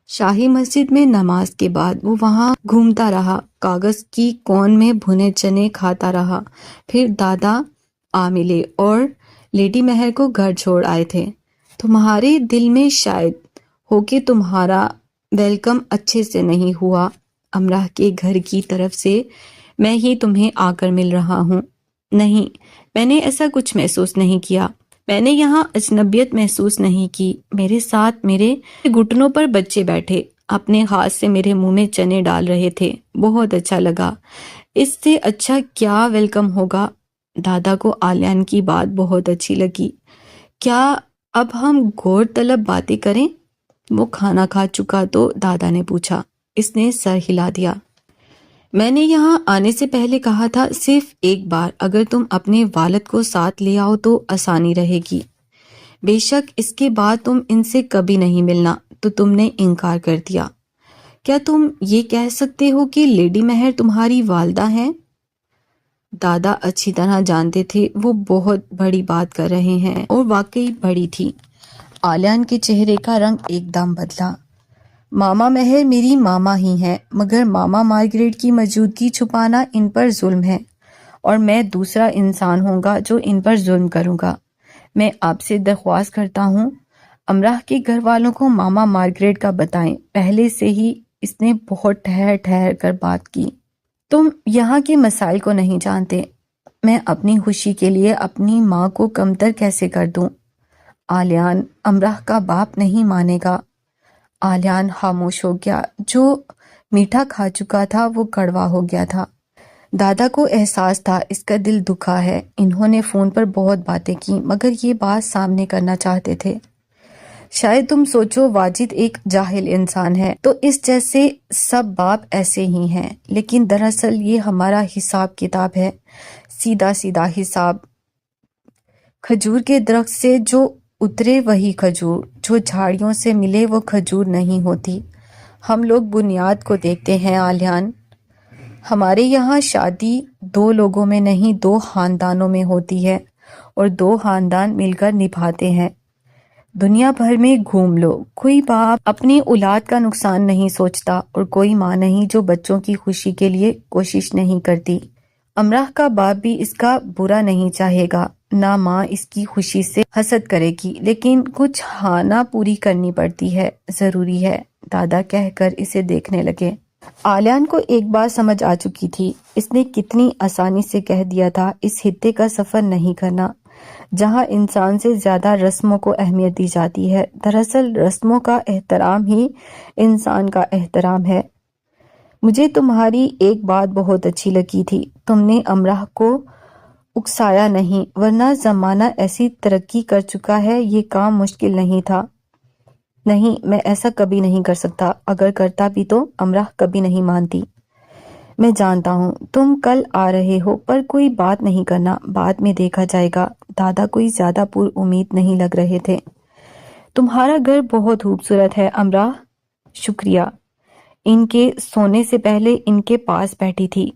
شاہی مسجد میں نماز کے بعد وہ وہاں گھومتا رہا، کاغذ کی کون میں بھنے چنے کھاتا رہا۔ پھر دادا آ ملے اور لیڈی مہر کو گھر چھوڑ آئے تھے۔ تمہارے دل میں شاید ہو کہ تمہارا ویلکم اچھے سے نہیں ہوا، امراح کے گھر کی طرف سے میں ہی تمہیں آ کر مل رہا ہوں۔ نہیں، میں نے ایسا کچھ محسوس نہیں کیا، میں نے یہاں اجنبیت محسوس نہیں کی۔ میرے ساتھ میرے گھٹنوں پر بچے بیٹھے، اپنے ہاتھ سے میرے منہ میں چنے ڈال رہے تھے۔ بہت اچھا لگا، اس سے اچھا کیا ویلکم ہوگا؟ دادا کو آلیان کی بات بہت اچھی لگی۔ کیا اب ہم غور طلب باتیں کریں؟ وہ کھانا کھا چکا تو دادا نے پوچھا۔ اس نے سر ہلا دیا۔ میں نے یہاں آنے سے پہلے کہا تھا صرف ایک بار اگر تم اپنے والد کو ساتھ لے آؤ تو آسانی رہے گی۔ بے شک اس کے بعد تم ان سے کبھی نہیں ملنا، تو تم نے انکار کر دیا۔ کیا تم یہ کہہ سکتے ہو کہ لیڈی مہر تمہاری والدہ ہیں؟ دادا اچھی طرح جانتے تھے وہ بہت بڑی بات کر رہے ہیں، اور واقعی بڑی تھی۔ آلیان کے چہرے کا رنگ ایک دم بدلا۔ ماما مہر میری ماما ہی ہیں، مگر ماما مارگریٹ کی موجودگی چھپانا ان پر ظلم ہے، اور میں دوسرا انسان ہوں گا جو ان پر ظلم کروں گا۔ میں آپ سے درخواست کرتا ہوں امراح کے گھر والوں کو ماما مارگریٹ کا بتائیں۔ پہلے سے ہی اس نے بہت ٹھہر ٹھہر کر بات کی۔ تم یہاں کے مسائل کو نہیں جانتے۔ میں اپنی خوشی کے لیے اپنی ماں کو کمتر کیسے کر دوں؟ آلیان امراح کا باپ نہیں مانے گا۔ آلیان خاموش ہو گیا۔ جو میٹھا کھا چکا تھا وہ کڑوا ہو گیا تھا۔ دادا کو احساس تھا اس کا دل دکھا ہے۔ انہوں نے فون پر بہت باتیں کی، مگر یہ بات سامنے کرنا چاہتے تھے۔ شاید تم سوچو واجد ایک جاہل انسان ہے، تو اس جیسے سب باپ ایسے ہی ہیں، لیکن دراصل یہ ہمارا حساب کتاب ہے، سیدھا سیدھا حساب۔ کھجور کے درخت سے جو اترے وہی کھجور، جو جھاڑیوں سے ملے وہ کھجور نہیں ہوتی۔ ہم لوگ بنیاد کو دیکھتے ہیں آلیان۔ ہمارے یہاں شادی دو لوگوں میں نہیں، دو خاندانوں میں ہوتی ہے، اور دو خاندان مل کر نبھاتے ہیں۔ دنیا بھر میں گھوم لو، کوئی باپ اپنی اولاد کا نقصان نہیں سوچتا، اور کوئی ماں نہیں جو بچوں کی خوشی کے لیے کوشش نہیں کرتی۔ امراح کا باپ بھی اس کا برا نہیں چاہے گا، نہ ماں اس کی خوشی سے حسد کرے گی، لیکن کچھ ہانا پوری کرنی پڑتی ہے، ضروری ہے۔ دادا کہہ کر اسے دیکھنے لگے۔ آلیان کو ایک بات سمجھ آ چکی تھی۔ اس نے کتنی آسانی سے کہہ دیا تھا اس خطے کا سفر نہیں کرنا، جہاں انسان سے زیادہ رسموں کو اہمیت دی جاتی ہے۔ دراصل رسموں کا احترام ہی انسان کا احترام ہے۔ مجھے تمہاری ایک بات بہت اچھی لگی تھی، تم نے امراح کو اکسایا نہیں، ورنہ زمانہ ایسی ترقی کر چکا ہے، یہ کام مشکل نہیں تھا۔ نہیں، میں ایسا کبھی نہیں کر سکتا، اگر کرتا بھی تو امراح کبھی نہیں مانتی۔ میں جانتا ہوں تم کل آ رہے ہو، پر کوئی بات نہیں کرنا، بعد میں دیکھا جائے گا۔ دادا کوئی زیادہ پر امید نہیں لگ رہے تھے۔ تمہارا گھر بہت خوبصورت ہے امراح۔ شکریہ۔ ان کے سونے سے پہلے ان کے پاس بیٹھی تھی۔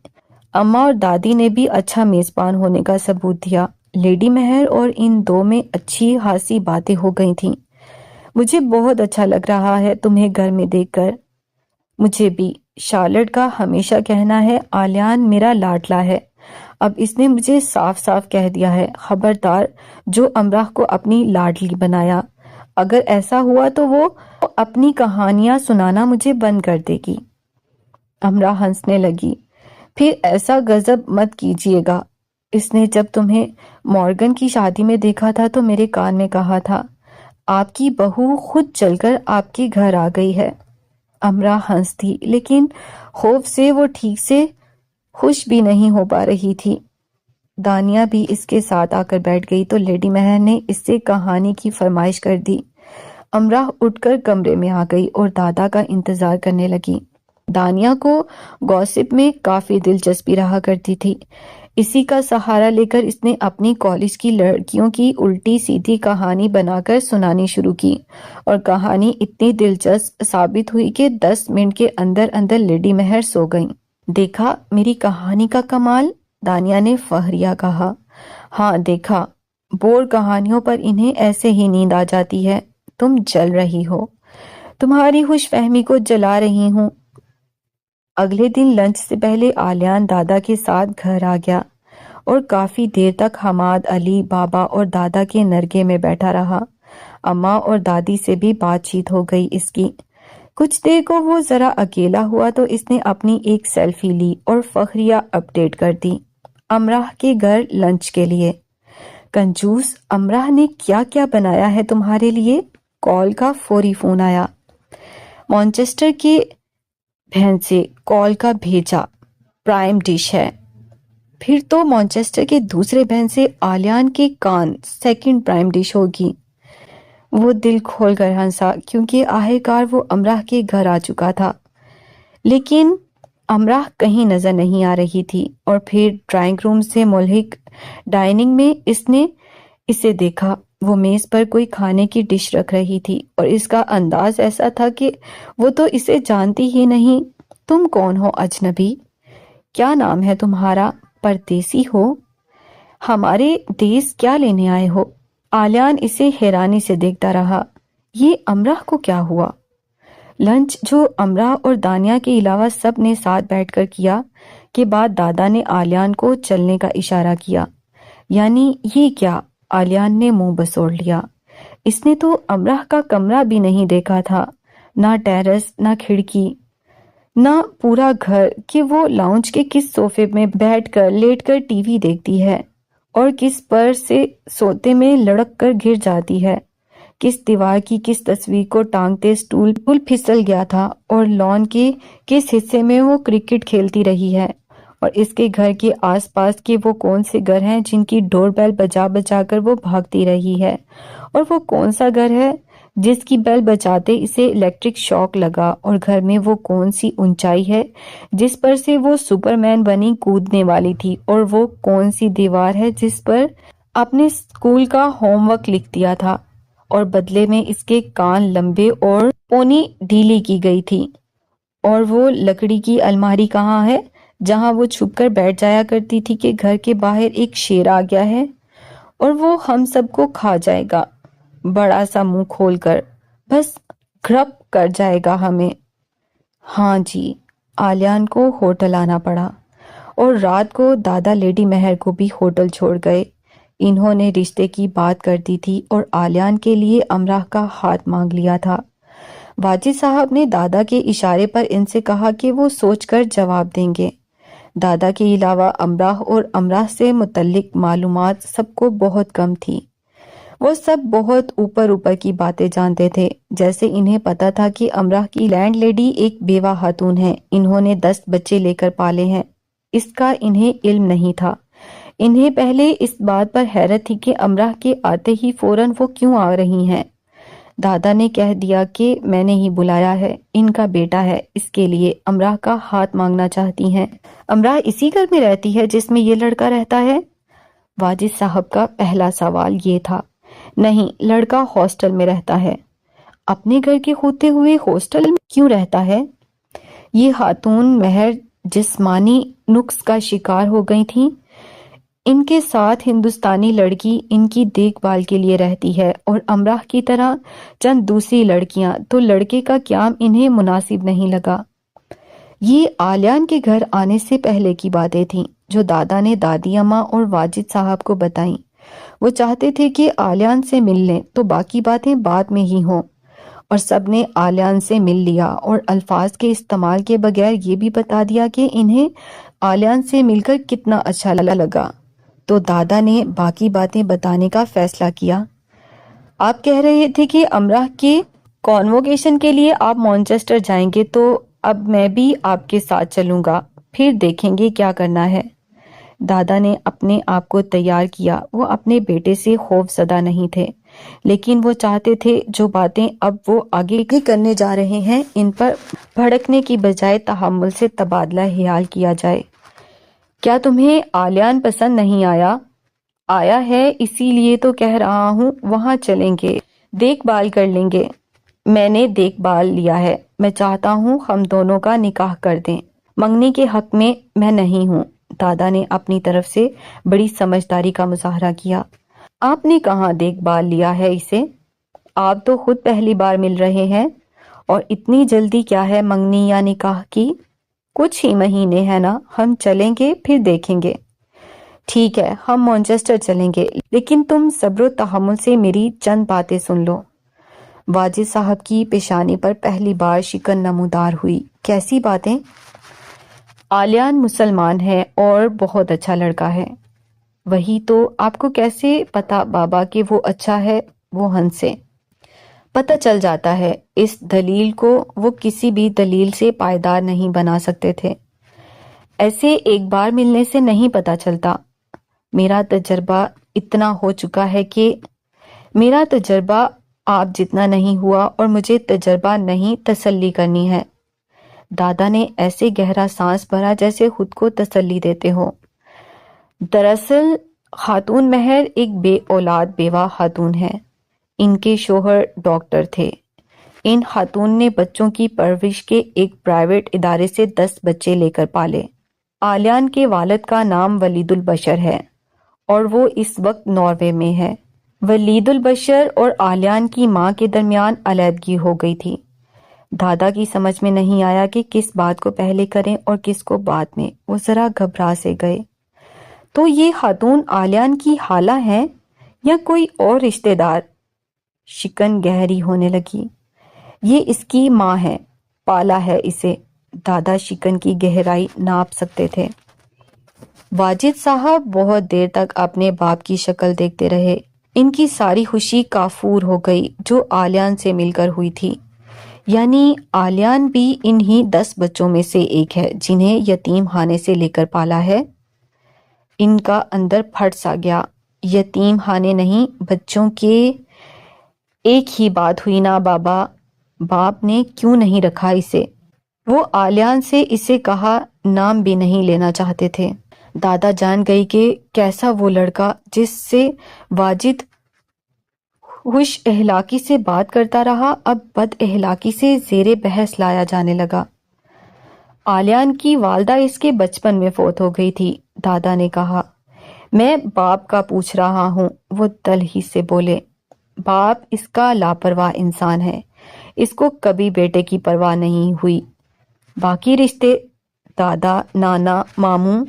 اماں اور دادی نے بھی اچھا میزبان ہونے کا ثبوت دیا۔ لیڈی مہر اور ان دو میں اچھی خاصی باتیں ہو گئی تھیں۔ مجھے بہت اچھا لگ رہا ہے تمہیں گھر میں دیکھ کر۔ مجھے بھی۔ شارلٹ کا ہمیشہ کہنا ہے آلیان میرا لاڈلا ہے۔ اب اس نے مجھے صاف صاف کہہ دیا ہے، خبردار جو امراح کو اپنی لاڈلی بنایا، اگر ایسا ہوا تو وہ اپنی کہانیاں سنانا مجھے بند کر دے گی۔ امراح ہنسنے لگی۔ پھر ایسا غضب مت کیجیے گا، اس نے جب تمہیں مورگن کی شادی میں دیکھا تھا تو میرے کان میں کہا تھا آپ کی بہو خود چل کر آپ کے گھر آ گئی ہے۔ امراح ہنس دی، لیکن خوف سے وہ ٹھیک سے خوش بھی نہیں ہو پا رہی تھی۔ دانیہ بھی اس کے ساتھ آ کر بیٹھ گئی تو لیڈی مہر نے اس سے کہانی کی فرمائش کر دی۔ امراح اٹھ کر کمرے میں آ گئی اور دادا کا انتظار کرنے لگی۔ دانیہ کو گوسپ میں کافی دلچسپی رہا کرتی تھی۔ اسی کا سہارا لے کر اس نے اپنی کالج کی لڑکیوں کی الٹی سیدھی کہانی بنا کر سنانی شروع کی، اور کہانی اتنی دلچسپ ثابت ہوئی کہ 10 منٹ کے اندر اندر لیڈی مہر سو گئیں۔ دیکھا میری کہانی کا کمال؟ دانیہ نے فخریہ کہا۔ ہاں دیکھا، بور کہانیوں پر انہیں ایسے ہی نیند آ جاتی ہے۔ تم جل رہی ہو۔ تمہاری خوش فہمی کو جلا رہی ہوں۔ اگلے دن لنچ سے پہلے آلیان دادا کے ساتھ گھر آ گیا اور کافی دیر تک حماد، علی، بابا اور دادا کے نرگے میں بیٹھا رہا۔ اماں اور دادی سے بھی بات چیت ہو گئی اس کی۔ کچھ دیر کو وہ ذرا اکیلا ہوا تو اس نے اپنی ایک سیلفی لی اور فخریہ اپڈیٹ کر دی امراح کے گھر لنچ کے لیے۔ کنجوس، امراح نے کیا کیا بنایا ہے تمہارے لیے؟ کال کا فوری فون آیا۔ مانچسٹر کے بہن سے کال کا بھیجا، پرائم ڈش ہے۔ پھر تو مانچسٹر کے دوسرے بہن سے آلیان کے کان سیکنڈ پرائم ڈش ہوگی۔ وہ دل کھول کر ہنسا کیونکہ آخرکار وہ امراح کے گھر آ چکا تھا، لیکن امراح کہیں نظر نہیں آ رہی تھی۔ اور پھر ڈرائنگ روم سے ملحق ڈائننگ میں اس نے اسے دیکھا۔ وہ میز پر کوئی کھانے کی ڈش رکھ رہی تھی اور اس کا انداز ایسا تھا کہ وہ تو اسے جانتی ہی نہیں۔ تم کون ہو اجنبی؟ کیا نام ہے تمہارا؟ پردیسی ہو؟ ہمارے دیس کیا لینے آئے ہو؟ آلیان اسے حیرانی سے دیکھتا رہا۔ یہ امراح کو کیا ہوا؟ لنچ جو امراح اور دانیہ کے علاوہ سب نے ساتھ بیٹھ کر کیا کے بعد دادا نے آلیان کو چلنے کا اشارہ کیا۔ یعنی یہ کیا؟ آلیان نے منہ بسوڑ لیا۔ اس نے تو امراح کا کمرہ بھی نہیں دیکھا تھا، نہ ٹیرس، نہ کھڑکی، نہ پورا گھر کہ وہ لاؤنج کے کس صوفے میں بیٹھ کر لیٹ کر ٹی وی دیکھتی ہے اور کس پر سے سوتے میں لڑک کر گر جاتی ہے، کس دیوار کی کس تصویر کو ٹانگتے سٹول پھسل گیا تھا اور لان کے کس حصے میں وہ کرکٹ کھیلتی رہی ہے، اور اس کے گھر کے آس پاس کے وہ کون سے گھر ہیں جن کی ڈور بیل بجا بجا کر وہ بھاگتی رہی ہے، اور وہ کون سا گھر ہے جس کی بیل بجاتے اسے الیکٹرک شاک لگا، اور گھر میں وہ کون سی اونچائی ہے جس پر سے وہ سپر مین بنی کودنے والی تھی، اور وہ کون سی دیوار ہے جس پر اپنے اسکول کا ہوم ورک لکھ دیا تھا اور بدلے میں اس کے کان لمبے اور پونی ڈھیلی کی گئی تھی، اور وہ لکڑی کی الماری کہاں ہے جہاں وہ چھپ کر بیٹھ جایا کرتی تھی کہ گھر کے باہر ایک شیر آ گیا ہے اور وہ ہم سب کو کھا جائے گا، بڑا سا منہ کھول کر، بس گھرپ کر جائے گا ہمیں۔ ہاں جی، آلیان کو ہوٹل آنا پڑا، اور رات کو دادا لیڈی مہر کو بھی ہوٹل چھوڑ گئے۔ انہوں نے رشتے کی بات کر دی تھی اور آلیان کے لیے امراح کا ہاتھ مانگ لیا تھا۔ واجد صاحب نے دادا کے اشارے پر ان سے کہا کہ وہ سوچ کر جواب دیں گے۔ دادا کے علاوہ امراح اور امراح سے متعلق معلومات سب کو بہت کم تھی۔ وہ سب بہت اوپر کی باتیں جانتے تھے، جیسے انہیں پتا تھا کہ امراح کی لینڈ لیڈی ایک بیوہ خاتون ہے، انہوں نے 10 بچے لے کر پالے ہیں۔ اس کا انہیں علم نہیں تھا۔ انہیں پہلے اس بات پر حیرت تھی کہ امراح کے آتے ہی فوراً وہ کیوں آ رہی ہیں۔ دادا نے کہہ دیا کہ میں نے ہی بلایا ہے، ان کا بیٹا ہے، اس کے لیے امراح کا ہاتھ مانگنا چاہتی ہیں۔ امراح اسی گھر میں رہتی ہے جس میں یہ لڑکا رہتا ہے؟ واجد صاحب کا پہلا سوال یہ تھا۔ نہیں، لڑکا ہاسٹل میں رہتا ہے۔ اپنے گھر کے ہوتے ہوئے ہاسٹل میں کیوں رہتا ہے؟ یہ خاتون مہر جسمانی نقص کا شکار ہو گئی تھیں۔ ان کے ساتھ ہندوستانی لڑکی ان کی دیکھ بھال کے لیے رہتی ہے، اور امراح کی طرح چند دوسری لڑکیاں، تو لڑکے کا قیام انہیں مناسب نہیں لگا۔ یہ آلیان کے گھر آنے سے پہلے کی باتیں تھیں جو دادا نے دادی اماں اور واجد صاحب کو بتائیں۔ وہ چاہتے تھے کہ آلیان سے مل لیں تو باقی باتیں بعد میں ہی ہوں، اور سب نے آلیان سے مل لیا اور الفاظ کے استعمال کے بغیر یہ بھی بتا دیا کہ انہیں آلیان سے مل کر کتنا اچھا لگا۔ تو دادا نے باقی باتیں بتانے کا فیصلہ کیا۔ آپ کہہ رہے تھے کہ امراح کے کانووکیشن کے لیے آپ مانچسٹر جائیں گے، تو اب میں بھی آپ کے ساتھ چلوں گا، پھر دیکھیں گے کیا کرنا ہے۔ دادا نے اپنے آپ کو تیار کیا۔ وہ اپنے بیٹے سے خوف زدہ نہیں تھے، لیکن وہ چاہتے تھے جو باتیں اب وہ آگے کرنے جا رہے ہیں ان پر بھڑکنے کی بجائے تحمل سے تبادلہ خیال کیا جائے۔ کیا تمہیں آلیان پسند نہیں آیا؟ آیا ہے، اسی لیے تو کہہ رہا ہوں، وہاں چلیں گے، دیکھ بھال کر لیں گے۔ میں نے دیکھ بھال لیا ہے، میں چاہتا ہوں ہم دونوں کا نکاح کر دیں۔ منگنی کے حق میں میں نہیں ہوں۔ دادا نے اپنی طرف سے بڑی سمجھداری کا مظاہرہ کیا۔ آپ نے کہاں دیکھ بھال لیا ہے اسے؟ آپ تو خود پہلی بار مل رہے ہیں، اور اتنی جلدی کیا ہے منگنی یا نکاح کی؟ کچھ ہی مہینے ہیں نا، ہم چلیں گے پھر دیکھیں گے۔ ٹھیک ہے، ہم مانچسٹر چلیں گے، لیکن تم صبر و تحمل سے میری چند باتیں سن لو۔ واجد صاحب کی پیشانی پر پہلی بار شکن نمودار ہوئی۔ کیسی باتیں؟ آلیان مسلمان ہے اور بہت اچھا لڑکا ہے۔ وہی تو، آپ کو کیسے پتا بابا کہ وہ اچھا ہے؟ وہ ہنسے۔ پتہ چل جاتا ہے، اس دلیل کو وہ کسی بھی دلیل سے پائیدار نہیں بنا سکتے تھے۔ ایسے ایک بار ملنے سے نہیں پتہ چلتا۔ میرا تجربہ اتنا ہو چکا ہے کہ میرا تجربہ آپ جتنا نہیں ہوا، اور مجھے تجربہ نہیں تسلی کرنی ہے۔ دادا نے ایسے گہرا سانس بھرا جیسے خود کو تسلی دیتے ہو۔ دراصل خاتون مہر ایک بے اولاد بیوہ خاتون ہے۔ ان کے شوہر ڈاکٹر تھے۔ ان خاتون نے بچوں کی پرورش کے ایک پرائیویٹ ادارے سے 10 بچے لے کر پالے۔ آلیان کے والد کا نام ولید البشر ہے اور وہ اس وقت ناروے میں ہے۔ ولید البشر اور آلیان کی ماں کے درمیان علیحدگی ہو گئی تھی۔ دادا کی سمجھ میں نہیں آیا کہ کس بات کو پہلے کریں اور کس کو بعد میں۔ وہ ذرا گھبرا سے گئے۔ تو یہ خاتون آلیان کی خالہ ہیں یا کوئی اور رشتہ دار؟ شکن گہری ہونے لگی۔ یہ اس کی ماں ہے، پالا ہے اسے۔ دادا شکن کی گہرائی ناپ سکتے تھے۔ واجد صاحب بہت دیر تک اپنے باپ کی شکل دیکھتے رہے۔ ان کی ساری خوشی کافور ہو گئی جو آلیان سے مل کر ہوئی تھی۔ یعنی آلیان بھی انہی 10 بچوں میں سے ایک ہے جنہیں یتیم خانے سے لے کر پالا ہے۔ ان کا اندر پھٹ سا گیا۔ یتیم خانے نہیں، بچوں کے۔ ایک ہی بات ہوئی نا بابا، باپ نے کیوں نہیں رکھا اسے؟ وہ آلیان سے اسے کہا نام بھی نہیں لینا چاہتے تھے۔ دادا جان گئی کہ کیسا وہ لڑکا جس سے واجد خوش اخلاقی سے بات کرتا رہا، اب بد اخلاقی سے زیر بحث لایا جانے لگا۔ آلیان کی والدہ اس کے بچپن میں فوت ہو گئی تھی، دادا نے کہا۔ میں باپ کا پوچھ رہا ہوں، وہ دل ہی سے بولے۔ باپ اس کا لاپرواہ انسان ہے، اس کو کبھی بیٹے کی پرواہ نہیں ہوئی۔ باقی رشتے، دادا، نانا، ماموں۔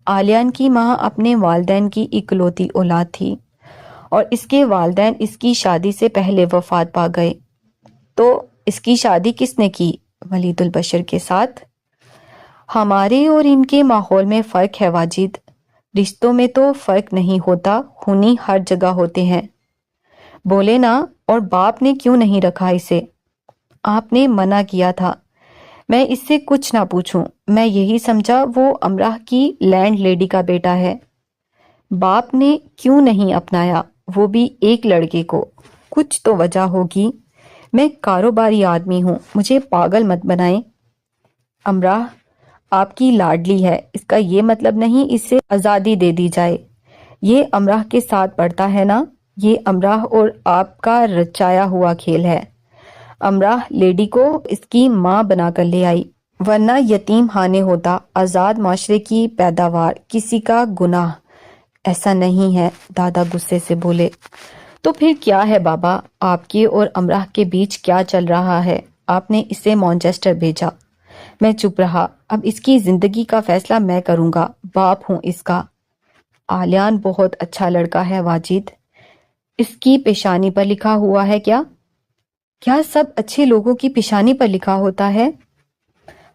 آلیان کی ماں اپنے والدین کی اکلوتی اولاد تھی اور اس کے والدین اس کی شادی سے پہلے وفات پا گئے۔ تو اس کی شادی کس نے کی؟ ولید البشر کے ساتھ۔ ہمارے اور ان کے ماحول میں فرق ہے واجد۔ رشتوں میں تو فرق نہیں ہوتا، خونی ہر جگہ ہوتے ہیں۔ بولے نا، اور باپ نے کیوں نہیں رکھا اسے؟ آپ نے منع کیا تھا۔ میں اس سے کچھ نہ پوچھوں، میں یہی سمجھا وہ امراح کی لینڈ لیڈی کا بیٹا ہے۔ باپ نے کیوں نہیں اپنایا، وہ بھی ایک لڑکے کو؟ کچھ تو وجہ ہوگی۔ میں کاروباری آدمی ہوں، مجھے پاگل مت بنائیں۔ امراح آپ کی لاڈلی ہے، اس کا یہ مطلب نہیں اس سے آزادی دے دی جائے۔ یہ امراح کے ساتھ پڑھتا ہے نا، یہ امراح اور آپ کا رچایا ہوا کھیل ہے۔ امراح لیڈی کو اس کی ماں بنا کر لے آئی، ورنہ یتیم خانے ہوتا۔ آزاد معاشرے کی پیداوار، کسی کا گناہ ایسا نہیں ہے، دادا غصے سے بولے۔ تو پھر کیا ہے بابا؟ آپ کے اور امراح کے بیچ کیا چل رہا ہے؟ آپ نے اسے مانچسٹر بھیجا۔ میں چپ رہا۔ اب اس کی زندگی کا فیصلہ میں کروں گا، باپ ہوں اس کا۔ آلیان بہت اچھا لڑکا ہے واجد۔ اس کی پیشانی پر لکھا ہوا ہے کیا؟ کیا سب اچھے لوگوں کی پیشانی پر لکھا ہوتا ہے؟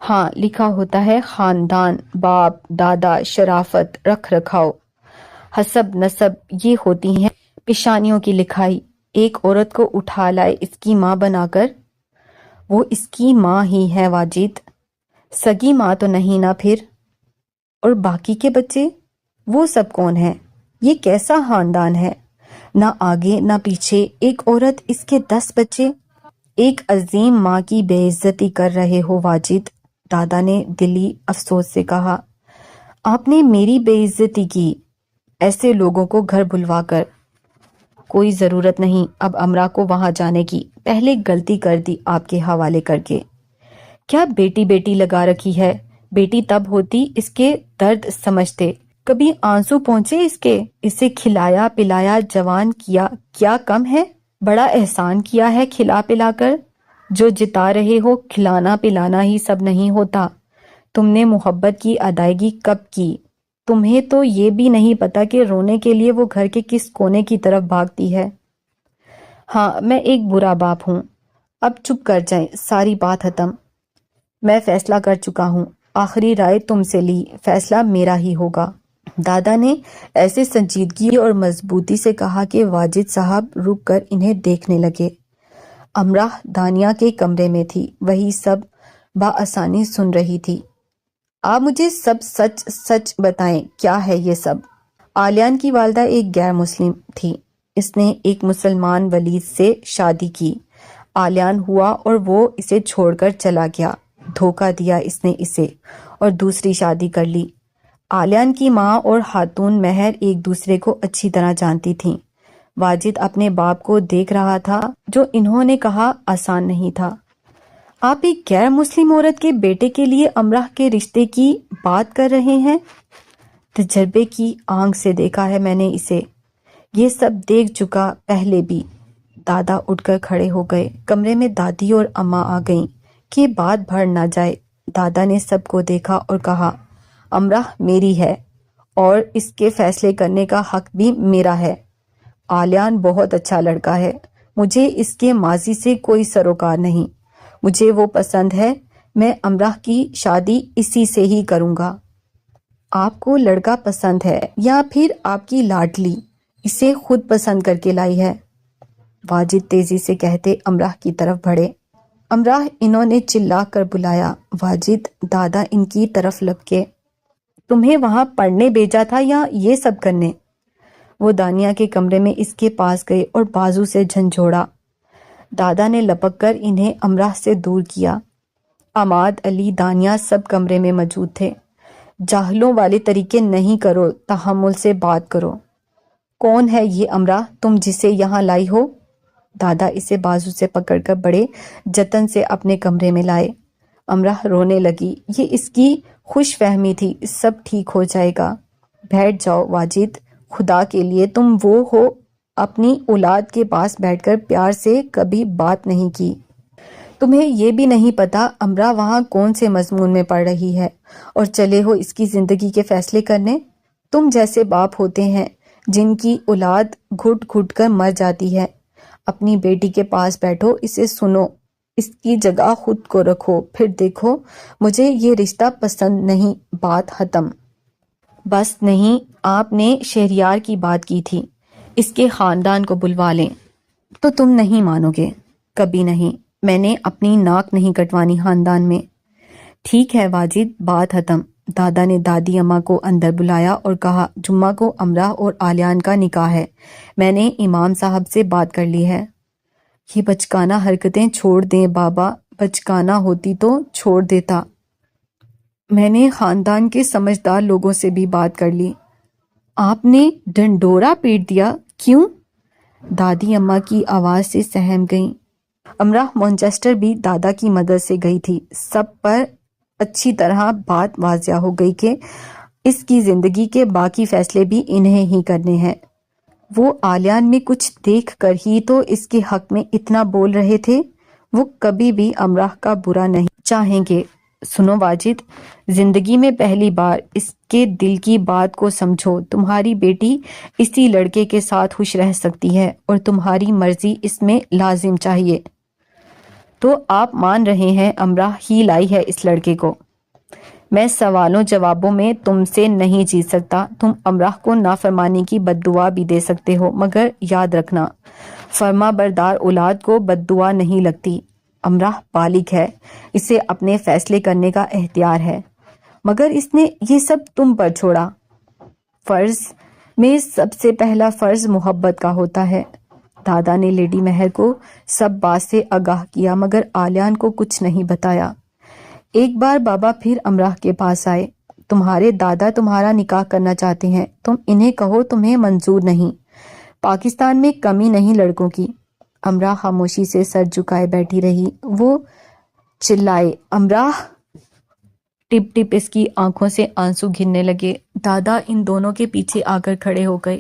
ہاں، لکھا ہوتا ہے خاندان، باپ، دادا، شرافت، رکھ رکھاؤ، حسب نسب، یہ ہوتی ہیں پیشانیوں کی لکھائی۔ ایک عورت کو اٹھا لائے اس کی ماں بنا کر۔ وہ اس کی ماں ہی ہے واجد، سگی ماں تو نہیں نا پھر؟ اور باقی کے بچے، وہ سب کون ہیں؟ یہ کیسا خاندان ہے؟ نہ آگے نہ پیچھے، ایک عورت، اس کے 10 بچے۔ ایک عظیم ماں کی بے عزتی کر رہے ہو واجد، دادا نے دلی افسوس سے کہا۔ آپ نے میری بے عزتی کی ایسے لوگوں کو گھر بلوا کر۔ کوئی ضرورت نہیں اب امراح کو وہاں جانے کی، پہلے غلطی کر دی آپ کے حوالے کر کے۔ کیا بیٹی بیٹی لگا رکھی ہے؟ بیٹی تب ہوتی اس کے درد سمجھتے، کبھی آنسو پہنچے اس کے؟ اسے کھلایا پلایا جوان کیا، کیا کم ہے؟ بڑا احسان کیا ہے کھلا پلا کر۔ جو جتا رہے ہو کھلانا پلانا ہی سب نہیں ہوتا، تم نے محبت کی ادائیگی کب کی؟ تمہیں تو یہ بھی نہیں پتا کہ رونے کے لیے وہ گھر کے کس کونے کی طرف بھاگتی ہے۔ ہاں میں ایک برا باپ ہوں، اب چپ کر جائیں، ساری بات ختم۔ میں فیصلہ کر چکا ہوں، آخری رائے تم سے لی، فیصلہ میرا ہی ہوگا۔ دادا نے ایسے سنجیدگی اور مضبوطی سے کہا کہ واجد صاحب رک کر انہیں دیکھنے لگے۔ امراء دانیہ کے کمرے میں تھی، وہی سب بآسانی سن رہی تھی۔ آپ مجھے سب سچ سچ بتائیں، کیا ہے یہ سب؟ آلیان کی والدہ ایک غیر مسلم تھی، اس نے ایک مسلمان ولید سے شادی کی، آلیان ہوا اور وہ اسے چھوڑ کر چلا گیا، دھوکہ دیا اس نے اسے اور دوسری شادی کر لی۔ آلیان کی ماں اور خاتون مہر ایک دوسرے کو اچھی طرح جانتی تھیں۔ واجد اپنے باپ کو دیکھ رہا تھا، جو انہوں نے کہا آسان نہیں تھا۔ آپ ایک غیر مسلم عورت کے بیٹے کے لیے امراء کے رشتے کی بات کر رہے ہیں؟ تجربے کی آنکھ سے دیکھا ہے میں نے اسے، یہ سب دیکھ چکا پہلے بھی۔ دادا اٹھ کر کھڑے ہو گئے، کمرے میں دادی اور اماں آ گئیں کہ بات بڑھ نہ جائے۔ دادا نے سب کو دیکھا اور کہا، امراء میری ہے اور اس کے فیصلے کرنے کا حق بھی میرا ہے۔ آلیان بہت اچھا لڑکا ہے، مجھے اس کے ماضی سے کوئی سروکار نہیں، مجھے وہ پسند ہے، میں امراء کی شادی اسی سے ہی کروں گا۔ آپ کو لڑکا پسند ہے یا پھر آپ کی لاڈلی اسے خود پسند کر کے لائی ہے؟ واجد تیزی سے کہتے امراء کی طرف بڑھے۔ امراء انہوں نے چلا کر بلایا۔ واجد دادا ان کی طرف لپکے۔ تمہیں وہاں پڑھنے بھیجا تھا یا یہ سب کرنے؟ وہ دانیہ کے کمرے میں اس کے پاس گئے اور بازو سے جھنجھوڑا۔ دادا نے لپک کر انہیں امراء سے دور کیا۔ عماد، علی، دانیہ سب کمرے میں موجود تھے۔ جاہلوں والے طریقے نہیں کرو، تحمل سے بات کرو۔ کون ہے یہ امراء تم جسے یہاں لائی ہو؟ دادا اسے بازو سے پکڑ کر بڑے جتن سے اپنے کمرے میں لائے۔ امراء رونے لگی، یہ اس کی خوش فہمی تھی، سب ٹھیک ہو جائے گا۔ بیٹھ جاؤ واجد، خدا کے لیے تم وہ ہو، اپنی اولاد کے پاس بیٹھ کر پیار سے کبھی بات نہیں کی۔ تمہیں یہ بھی نہیں پتا امراء وہاں کون سے مضمون میں پڑھ رہی ہے اور چلے ہو اس کی زندگی کے فیصلے کرنے؟ تم جیسے باپ ہوتے ہیں جن کی اولاد گھٹ گھٹ کر مر جاتی ہے۔ اپنی بیٹی کے پاس بیٹھو، اسے سنو، اس کی جگہ خود کو رکھو، پھر دیکھو مجھے یہ رشتہ پسند نہیں، بات ختم۔ بس نہیں، آپ نے شہریار کی بات کی تھی، اس کے خاندان کو بلوا لیں، تو تم نہیں مانو گے، کبھی نہیں، میں نے اپنی ناک نہیں کٹوانی خاندان میں۔ ٹھیک ہے واجد، بات ختم۔ دادا نے دادی اماں کو اندر بلایا اور کہا، جمعہ کو امراء اور آلیان کا نکاح ہے، میں نے امام صاحب سے بات کر لی ہے۔ یہ بچکانہ حرکتیں چھوڑ دیں بابا، بچکانہ ہوتی تو چھوڑ دیتا، میں نے خاندان کے سمجھدار لوگوں سے بھی بات کر لی۔ آپ نے ڈنڈورا پیٹ دیا، کیوں؟ دادی اماں کی آواز سے سہم گئیں۔ امراء مانچسٹر بھی دادا کی مدد سے گئی تھی۔ سب پر اچھی طرح بات واضح ہو گئی کہ اس کی زندگی کے باقی فیصلے بھی انہیں ہی کرنے ہیں۔ وہ آلیان میں کچھ دیکھ کر ہی تو اس کے حق میں اتنا بول رہے تھے، وہ کبھی بھی امراء کا برا نہیں چاہیں گے۔ سنو واجد، زندگی میں پہلی بار اس کے دل کی بات کو سمجھو، تمہاری بیٹی اسی لڑکے کے ساتھ خوش رہ سکتی ہے اور تمہاری مرضی اس میں لازم چاہیے۔ تو آپ مان رہے ہیں امراء ہی لائی ہے اس لڑکے کو؟ میں سوالوں جوابوں میں تم سے نہیں جیت سکتا، تم امراء کو نافرمانی کی بد دعا بھی دے سکتے ہو، مگر یاد رکھنا، فرما بردار اولاد کو بد دعا نہیں لگتی۔ امراء بالغ ہے، اسے اپنے فیصلے کرنے کا اختیار ہے، مگر اس نے یہ سب تم پر چھوڑا۔ فرض میں سب سے پہلا فرض محبت کا ہوتا ہے۔ دادا نے لیڈی مہر کو سب بات سے آگاہ کیا، مگر آلیان کو کچھ نہیں بتایا۔ ایک بار بابا پھر امراء کے پاس آئے۔ تمہارے دادا تمہارا نکاح کرنا چاہتے ہیں، تم انہیں کہو تمہیں منظور نہیں، پاکستان میں کمی نہیں لڑکوں کی۔ امراء خاموشی سے سر جھکائے بیٹھی رہی۔ وہ چلائے، امراء! ٹپ ٹپ اس کی آنکھوں سے آنسو گرنے لگے۔ دادا ان دونوں کے پیچھے آ کر کھڑے ہو گئے۔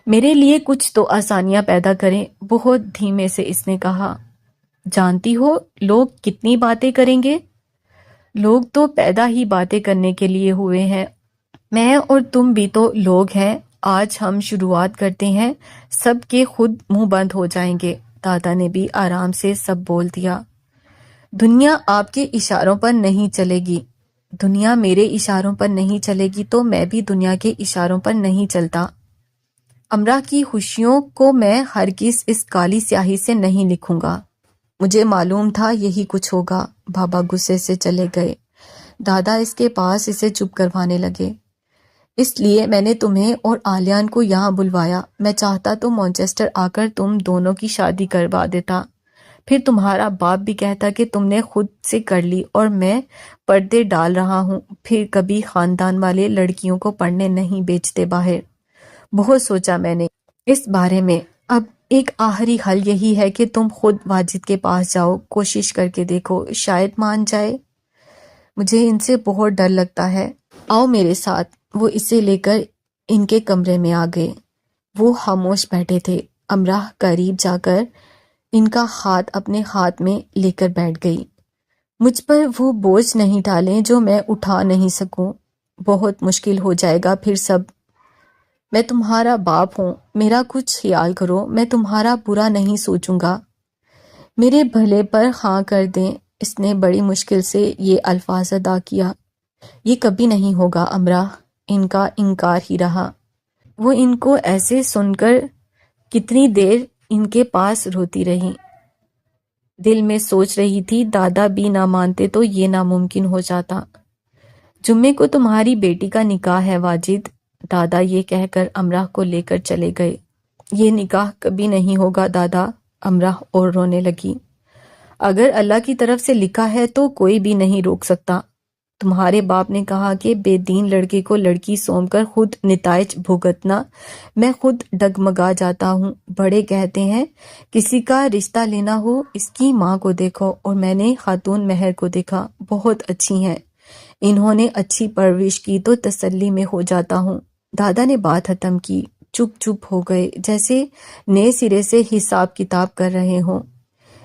میرے لیے کچھ تو آسانیاں پیدا کریں، بہت دھیمے سے اس نے کہا۔ جانتی ہو لوگ کتنی باتیں کریں گے؟ لوگ تو پیدا ہی باتیں کرنے کے لیے ہوئے ہیں، میں اور تم بھی تو لوگ ہیں۔ آج ہم شروعات کرتے ہیں، سب کے خود منہ بند ہو جائیں گے۔ دادا نے بھی آرام سے سب بول دیا۔ دنیا آپ کے اشاروں پر نہیں چلے گی۔ دنیا میرے اشاروں پر نہیں چلے گی تو میں بھی دنیا کے اشاروں پر نہیں چلتا۔ امرا کی خوشیوں کو میں ہرگز اس کالی سیاہی سے نہیں لکھوں گا۔ مجھے معلوم تھا یہی کچھ ہوگا۔ بابا غصے سے چلے گئے۔ دادا اس کے پاس اسے چپ کروانے لگے۔ اس لیے میں نے تمہیں اور آلیان کو یہاں بلوایا۔ میں چاہتا تو مانچسٹر آ کر تم دونوں کی شادی کروا دیتا، پھر تمہارا باپ بھی کہتا کہ تم نے خود سے کر لی اور میں پردے ڈال رہا ہوں۔ پھر کبھی خاندان والے لڑکیوں کو پڑھنے نہیں بیچتے باہر۔ بہت سوچا میں نے اس بارے میں۔ اب ایک آخری حل یہی ہے کہ تم خود واجد کے پاس جاؤ، کوشش کر کے دیکھو، شاید مان جائے۔ مجھے ان سے بہت ڈر لگتا ہے۔ آؤ میرے ساتھ۔ وہ اسے لے کر ان کے کمرے میں آ گئے۔ وہ خاموش بیٹھے تھے۔ امرا قریب جا کر ان کا ہاتھ اپنے ہاتھ میں لے کر بیٹھ گئی۔ مجھ پر وہ بوجھ نہیں ڈالیں جو میں اٹھا نہیں سکوں، بہت مشکل ہو جائے گا پھر سب۔ میں تمہارا باپ ہوں، میرا کچھ خیال کرو، میں تمہارا برا نہیں سوچوں گا، میرے بھلے پر ہاں کر دیں۔ اس نے بڑی مشکل سے یہ الفاظ ادا کیا۔ یہ کبھی نہیں ہوگا امرا۔ ان کا انکار ہی رہا۔ وہ ان کو ایسے سن کر کتنی دیر ان کے پاس روتی رہی۔ دل میں سوچ رہی تھی دادا بھی نہ مانتے تو یہ ناممکن ہو جاتا۔ جمعے کو تمہاری بیٹی کا نکاح ہے واجد۔ دادا یہ کہہ کر امرا کو لے کر چلے گئے۔ یہ نکاح کبھی نہیں ہوگا دادا۔ امرا اور رونے لگی۔ اگر اللہ کی طرف سے لکھا ہے تو کوئی بھی نہیں روک سکتا۔ تمہارے باپ نے کہا کہ بے دین لڑکے کو لڑکی سونپ کر خود نتائج بھگتنا۔ میں خود ڈگمگا جاتا ہوں۔ بڑے کہتے ہیں کسی کا رشتہ لینا ہو اس کی ماں کو دیکھو، اور میں نے خاتون مہر کو دیکھا، بہت اچھی ہیں، انہوں نے اچھی پرورش کی تو تسلی میں ہو جاتا ہوں۔ دادا نے بات ختم کی، چپ ہو گئے جیسے نئے سرے سے حساب کتاب کر رہے ہوں۔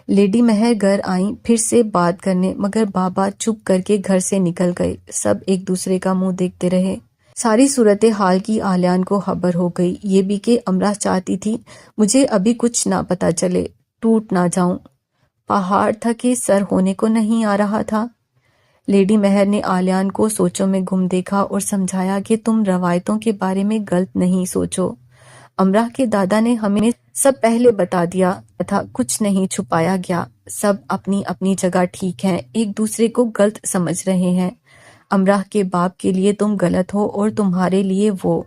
لیڈی مہر گھر آئیں پھر سے بات کرنے، مگر بابا چپ کر کے گھر سے نکل گئے۔ سب ایک دوسرے کا منہ دیکھتے رہے۔ ساری صورتحال کی آلیان کو خبر ہو گئی، یہ بھی کہ امرا چاہتی تھی مجھے ابھی کچھ نہ پتا چلے، ٹوٹ نہ جاؤں۔ پہاڑ تھا کہ سر ہونے کو نہیں آ رہا تھا۔ لیڈی مہر نے آلیان کو سوچوں میں گم دیکھا اور سمجھایا کہ تم روایتوں کے بارے میں غلط نہیں سوچو۔ امرا کے دادا نے ہمیں سب پہلے بتا دیا تھا، کچھ نہیں چھپایا گیا، سب اپنی اپنی جگہ ٹھیک ہیں، ایک دوسرے کو غلط سمجھ رہے ہیں۔ امرا کے باپ کے لیے تم غلط ہو اور تمہارے لیے وہ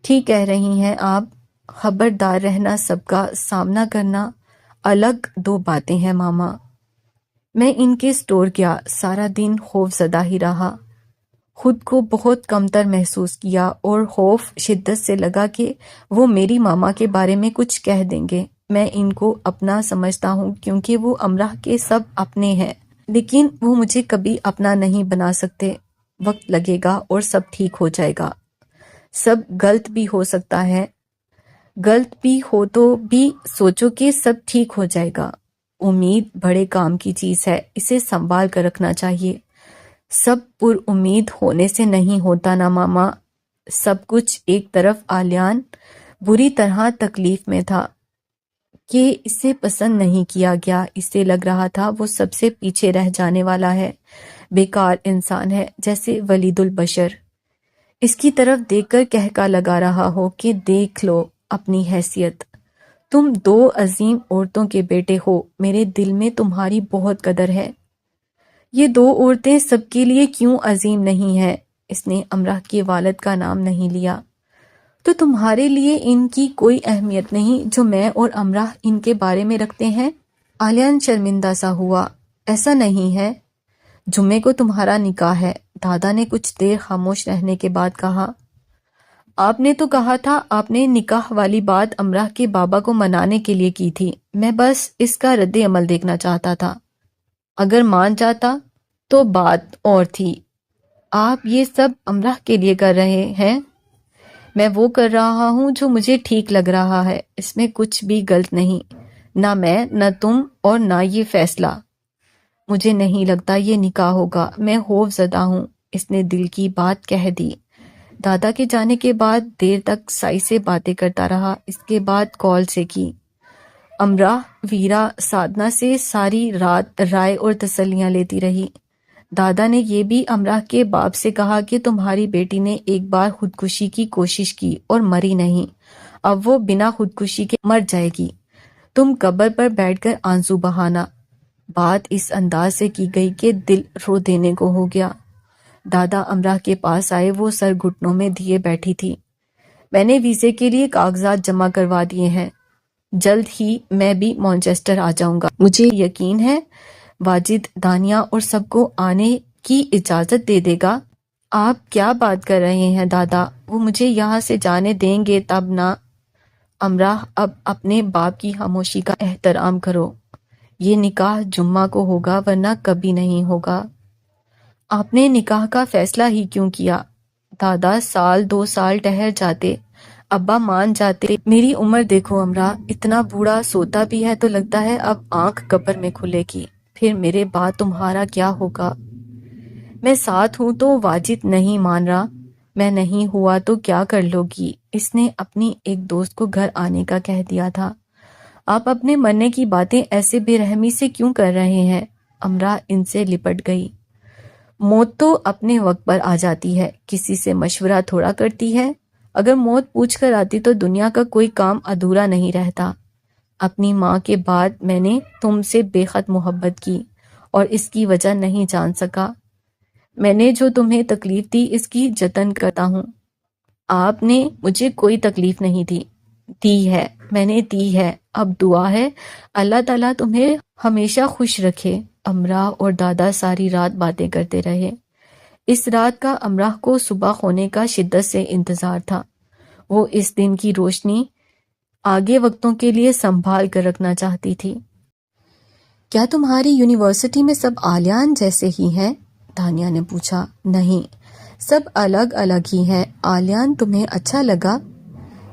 ٹھیک کہہ رہی ہیں آپ۔ خبردار رہنا، سب کا سامنا کرنا الگ دو باتیں ہیں ماما۔ میں ان کے سٹور گیا، سارا دن خوف زدہ ہی رہا، خود کو بہت کمتر محسوس کیا اور خوف شدت سے لگا کہ وہ میری ماما کے بارے میں کچھ کہہ دیں گے۔ میں ان کو اپنا سمجھتا ہوں کیونکہ وہ امرا کے سب اپنے ہیں، لیکن وہ مجھے کبھی اپنا نہیں بنا سکتے۔ وقت لگے گا اور سب ٹھیک ہو جائے گا۔ سب غلط بھی ہو سکتا ہے، غلط بھی ہو تو بھی سوچو کہ سب ٹھیک ہو جائے گا۔ امید بڑے کام کی چیز ہے، اسے سنبھال کر رکھنا چاہیے۔ سب پر امید ہونے سے نہیں ہوتا نا ماما۔ سب کچھ ایک طرف آلیان بری طرح تکلیف میں تھا کہ اسے پسند نہیں کیا گیا، اسے لگ رہا تھا وہ سب سے پیچھے رہ جانے والا ہے، بیکار انسان ہے، جیسے ولید البشر اس کی طرف دیکھ کر کہکا لگا رہا ہو کہ دیکھ لو اپنی حیثیت، تم دو عظیم عورتوں کے بیٹے ہو، میرے دل میں تمہاری بہت قدر ہے۔ یہ دو عورتیں سب کے لیے کیوں عظیم نہیں ہیں؟ اس نے امرا کے والد کا نام نہیں لیا۔ تو تمہارے لیے ان کی کوئی اہمیت نہیں جو میں اور امرا ان کے بارے میں رکھتے ہیں؟ آلیان شرمندہ سا ہوا۔ ایسا نہیں ہے، جمعے کو تمہارا نکاح ہے۔ دادا نے کچھ دیر خاموش رہنے کے بعد کہا، آپ نے تو کہا تھا آپ نے نکاح والی بات امرا کے بابا کو منانے کے لیے کی تھی، میں بس اس کا رد عمل دیکھنا چاہتا تھا، اگر مان جاتا تو بات اور تھی۔ آپ یہ سب امرا کے لیے کر رہے ہیں؟ میں وہ کر رہا ہوں جو مجھے ٹھیک لگ رہا ہے، اس میں کچھ بھی غلط نہیں۔ نہ میں، نہ تم اور نہ یہ فیصلہ۔ مجھے نہیں لگتا یہ نکاح ہوگا، میں خوف زدہ ہوں۔ اس نے دل کی بات کہہ دی۔ دادا کے جانے کے بعد دیر تک سائی سے باتیں کرتا رہا۔ اس کے بعد کال سے کی۔ امراح ویرا سادھنا سے ساری رات رائے اور تسلیاں لیتی رہی۔ دادا نے یہ بھی امراح کے باپ سے کہا کہ تمہاری بیٹی نے ایک بار خودکشی کی کوشش کی اور مری نہیں، اب وہ بنا خودکشی کے مر جائے گی۔ تم قبر پر بیٹھ کر آنسو بہانا۔ بات اس انداز سے کی گئی کہ دل رو دینے کو ہو گیا۔ دادا امراح کے پاس آئے، وہ سر گھٹنوں میں دیے بیٹھی تھی۔ میں نے ویزے کے لیے کاغذات جمع کروا دیے ہیں، جلد ہی میں بھی مانچسٹر آ جاؤں گا۔ مجھے یقین ہے واجد دانیہ اور سب کو آنے کی اجازت دے دے گا۔ آپ کیا بات کر رہے ہیں دادا، وہ مجھے یہاں سے جانے دیں گے تب نہ۔ امراح اب اپنے باپ کی خاموشی کا احترام کرو۔ یہ نکاح جمعہ کو ہوگا ورنہ کبھی نہیں ہوگا۔ آپ نے نکاح کا فیصلہ ہی کیوں کیا؟ دادا 1-2 سال ٹھہر جاتے، ابا مان جاتے۔ میری عمر دیکھو امراح، اتنا بوڑھا سوتا بھی ہے تو لگتا ہے اب آنکھ قبر میں کھلے گی، پھر میرے بعد تمہارا کیا ہوگا؟ میں ساتھ ہوں تو واجد نہیں مان رہا، میں نہیں ہوا تو کیا کر لو گی؟ اس نے اپنی ایک دوست کو گھر آنے کا کہہ دیا تھا۔ آپ اپنے مرنے کی باتیں ایسے بے رحمی سے کیوں کر رہے ہیں؟ امراح ان سے لپٹ گئی۔ موت تو اپنے وقت پر آ جاتی ہے، کسی سے مشورہ تھوڑا کرتی ہے۔ اگر موت پوچھ کر آتی تو دنیا کا کوئی کام ادھورا نہیں رہتا۔ اپنی ماں کے بعد میں نے تم سے بے حد محبت کی اور اس کی وجہ نہیں جان سکا۔ میں نے جو تمہیں تکلیف دی اس کی جتن کرتا ہوں۔ آپ نے مجھے کوئی تکلیف نہیں دی ہے، میں نے دی ہے۔ اب دعا ہے اللہ تعالیٰ تمہیں ہمیشہ خوش رکھے۔ امراح اور دادا ساری رات باتیں کرتے رہے۔ اس رات کا امراح کو صبح ہونے کا شدت سے انتظار تھا۔ وہ اس دن کی روشنی آگے وقتوں کے لیے سنبھال کر رکھنا چاہتی تھی۔ کیا تمہاری یونیورسٹی میں سب آلیان جیسے ہی ہیں؟ دانیہ نے پوچھا۔ نہیں، سب الگ الگ ہی ہیں۔ آلیان تمہیں اچھا لگا؟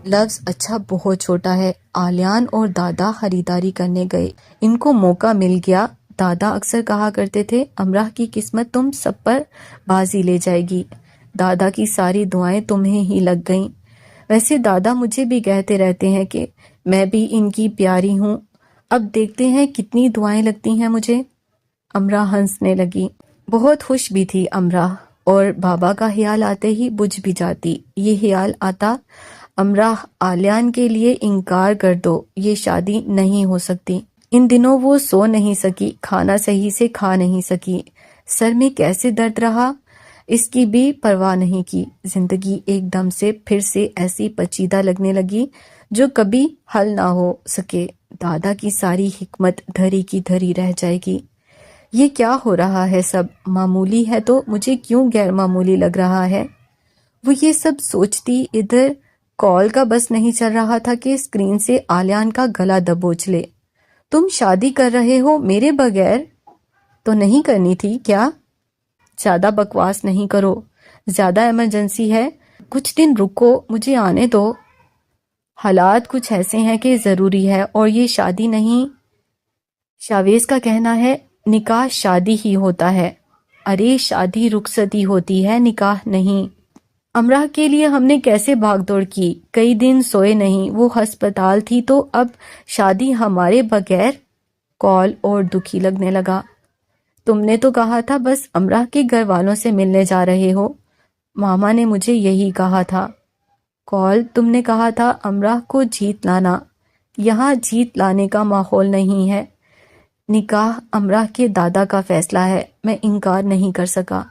لفظ اچھا بہت چھوٹا ہے۔ آلیان اور دادا خریداری کرنے گئے، ان کو موقع مل گیا۔ دادا اکثر کہا کرتے تھے امراح کی قسمت تم سب پر بازی لے جائے گی۔ دادا کی ساری دعائیں تمہیں ہی لگ گئیں۔ ویسے دادا مجھے بھی کہتے رہتے ہیں کہ میں بھی ان کی پیاری ہوں، اب دیکھتے ہیں کتنی دعائیں لگتی ہیں مجھے۔ امراح ہنسنے لگی۔ بہت خوش بھی تھی امراح، اور بابا کا خیال آتے ہی بجھ بھی جاتی۔ یہ خیال آتا امراح آلیان کے لیے انکار کر دو، یہ شادی نہیں ہو سکتی۔ ان دنوں وہ سو نہیں سکی، کھانا صحیح سے کھا نہیں سکی، سر میں کیسے درد رہا اس کی بھی پرواہ نہیں کی۔ زندگی ایک دم سے پھر سے ایسی پیچیدہ لگنے لگی جو کبھی حل نہ ہو سکے۔ دادا کی ساری حکمت دھری کی دھری رہ جائے گی۔ یہ کیا ہو رہا ہے؟ سب معمولی ہے تو مجھے کیوں غیر معمولی لگ رہا ہے؟ وہ یہ سب سوچتی ادھر کال کا بس نہیں چل رہا تھا کہ اسکرین سے آلیان کا گلا دبوچ لے۔ تم شادی کر رہے ہو میرے بغیر؟ تو نہیں کرنی تھی کیا؟ زیادہ بکواس نہیں کرو، زیادہ ایمرجنسی ہے، کچھ دن رکو، مجھے آنے دو۔ حالات کچھ ایسے ہیں کہ ضروری ہے، اور یہ شادی نہیں۔ شاویز کا کہنا ہے نکاح شادی ہی ہوتا ہے۔ ارے شادی رخصتی ہوتی ہے، نکاح نہیں۔ امراح کے لیے ہم نے کیسے بھاگ دوڑ کی، کئی دن سوئے نہیں، وہ ہسپتال تھی تو اب شادی ہمارے بغیر؟ کال اور دکھی لگنے لگا۔ تم نے تو کہا تھا بس امراح کے گھر والوں سے ملنے جا رہے ہو۔ ماما نے مجھے یہی کہا تھا۔ کال تم نے کہا تھا امراح کو جیت لانا، یہاں جیت لانے کا ماحول نہیں ہے۔ نکاح امراح کے دادا کا فیصلہ ہے، میں انکار نہیں کر سکا۔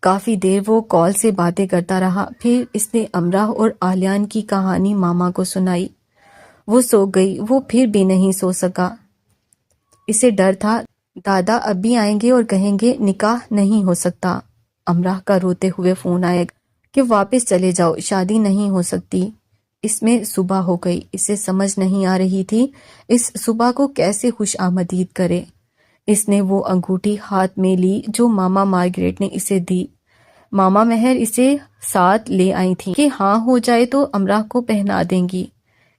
کافی دیر وہ کال سے باتیں کرتا رہا، پھر اس نے امراح اور آلیان کی کہانی ماما کو سنائی۔ وہ سو گئی، وہ پھر بھی نہیں سو سکا۔ اسے ڈر تھا دادا اب بھی آئیں گے اور کہیں گے نکاح نہیں ہو سکتا۔ امراح کا روتے ہوئے فون آئے گا کہ واپس چلے جاؤ، شادی نہیں ہو سکتی۔ اس میں صبح ہو گئی، اسے سمجھ نہیں آ رہی تھی اس صبح کو کیسے خوش آمدید کرے۔ اس نے وہ انگوٹھی ہاتھ میں لی جو ماما مارگریٹ نے اسے دی۔ ماما مہر اسے ساتھ لے آئی تھی کہ ہاں ہو جائے تو امراح کو پہنا دیں گی۔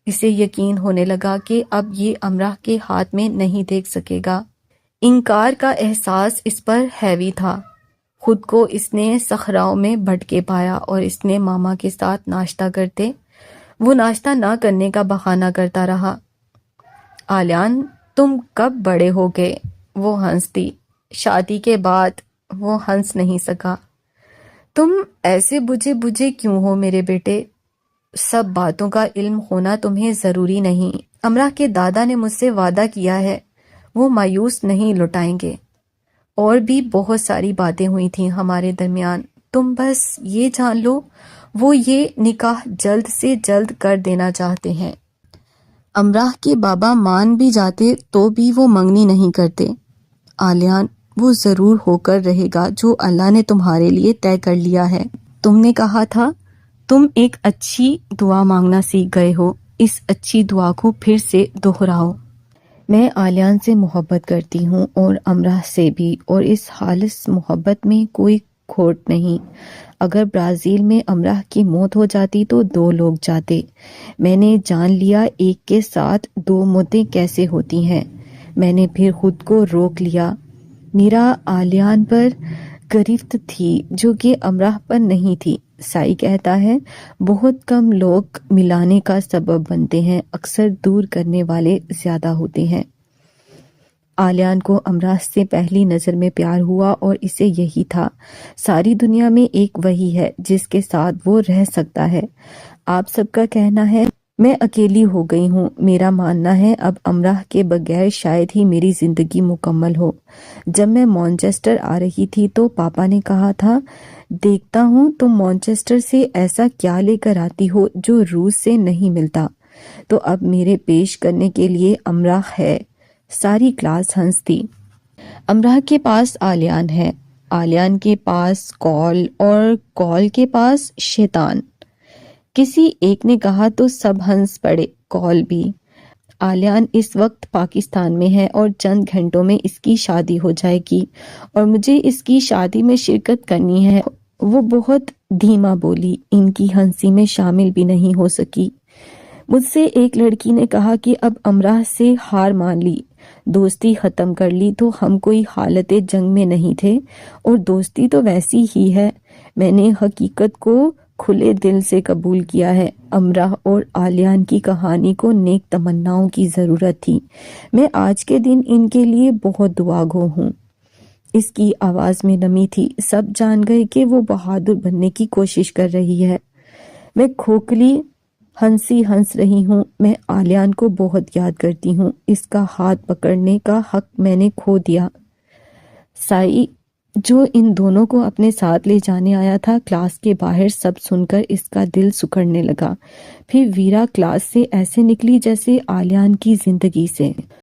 اسے یقین ہونے لگا کہ اب یہ امرا کے ہاتھ میں نہیں دیکھ سکے گا۔ انکار کا احساس اس پر ہیوی تھا۔ خود کو اس نے صحراؤں میں بھٹکے پایا اور اس نے ماما کے ساتھ ناشتہ کرتے وہ ناشتہ نہ کرنے کا بہانہ کرتا رہا۔ آلیان تم کب بڑے ہو گئے؟ وہ ہنستی۔ شادی کے بعد وہ ہنس نہیں سکا۔ تم ایسے بجھے بجھے کیوں ہو میرے بیٹے؟ سب باتوں کا علم ہونا تمہیں ضروری نہیں۔ امرا کے دادا نے مجھ سے وعدہ کیا ہے وہ مایوس نہیں لوٹائیں گے۔ اور بھی بہت ساری باتیں ہوئی تھیں ہمارے درمیان، تم بس یہ جان لو وہ یہ نکاح جلد سے جلد کر دینا چاہتے ہیں۔ امرا کے بابا مان بھی جاتے تو بھی وہ منگنی نہیں کرتے۔ آلیان وہ ضرور ہو کر رہے گا جو اللہ نے تمہارے لیے طے کر لیا ہے۔ تم نے کہا تھا تم ایک اچھی دعا مانگنا سیکھ گئے ہو، اس اچھی دعا کو پھر سے دہراؤ۔ میں آلیان سے محبت کرتی ہوں اور امرا سے بھی، اور اس خالص محبت میں کوئی کھوٹ نہیں۔ اگر برازیل میں امرا کی موت ہو جاتی تو 2 لوگ جاتے۔ میں نے جان لیا ایک کے ساتھ 2 موتیں کیسے ہوتی ہیں۔ میں نے پھر خود کو روک لیا۔ میرا آلیان پر گرفت تھی جو کہ امرا پر نہیں تھی۔ سائی کہتا ہے بہت کم لوگ ملانے کا سبب بنتے ہیں، اکثر دور کرنے والے زیادہ ہوتے ہیں۔ آلیان کو امرا سے پہلی نظر میں پیار ہوا اور اسے یہی تھا۔ ساری دنیا میں ایک وہی ہے جس کے ساتھ وہ رہ سکتا ہے۔ آپ سب کا کہنا ہے میں اکیلی ہو گئی ہوں، میرا ماننا ہے اب امرا کے بغیر شاید ہی میری زندگی مکمل ہو۔ جب میں مانچسٹر آ رہی تھی تو پاپا نے کہا تھا دیکھتا ہوں تم مانچسٹر سے ایسا کیا لے کر آتی ہو جو روس سے نہیں ملتا۔ تو اب میرے پیش کرنے کے لیے امرا ہے۔ ساری کلاس ہنستی۔ امرا کے پاس آلیان ہے، آلیان کے پاس کال، اور کال کے پاس شیطان۔ کسی ایک نے کہا تو سب ہنس پڑے، کال بھی۔ آلیان اس وقت پاکستان میں ہے اور چند گھنٹوں میں اس کی شادی ہو جائے گی اور مجھے اس کی شادی میں شرکت کرنی ہے۔ وہ بہت دھیما بولی، ان کی ہنسی میں شامل بھی نہیں ہو سکی۔ مجھ سے ایک لڑکی نے کہا کہ اب امرا سے ہار مان لی، دوستی ختم کر لی تو ہم کوئی حالت جنگ میں نہیں تھے، اور دوستی تو ویسی ہی ہے۔ میں نے حقیقت کو کھلے دل سے قبول کیا ہے۔ امرا اور آلیان کی کہانی کو نیک تمناؤں کی ضرورت تھی۔ میں آج کے دن ان کے لیے بہت دعا گو ہوں۔ اس کی آواز میں نمی تھی۔ سب جان گئے کہ وہ بہادر بننے کی کوشش کر رہی ہے۔ میں کھوکھلی ہنسی ہنس رہی ہوں۔ میں آلیان کو بہت یاد کرتی ہوں۔ اس کا ہاتھ پکڑنے کا حق میں نے کھو دیا۔ سائی جو ان دونوں کو اپنے ساتھ لے جانے آیا تھا، کلاس کے باہر سب سن کر اس کا دل سکڑنے لگا۔ پھر ویرا کلاس سے ایسے نکلی جیسے آلیان کی زندگی سے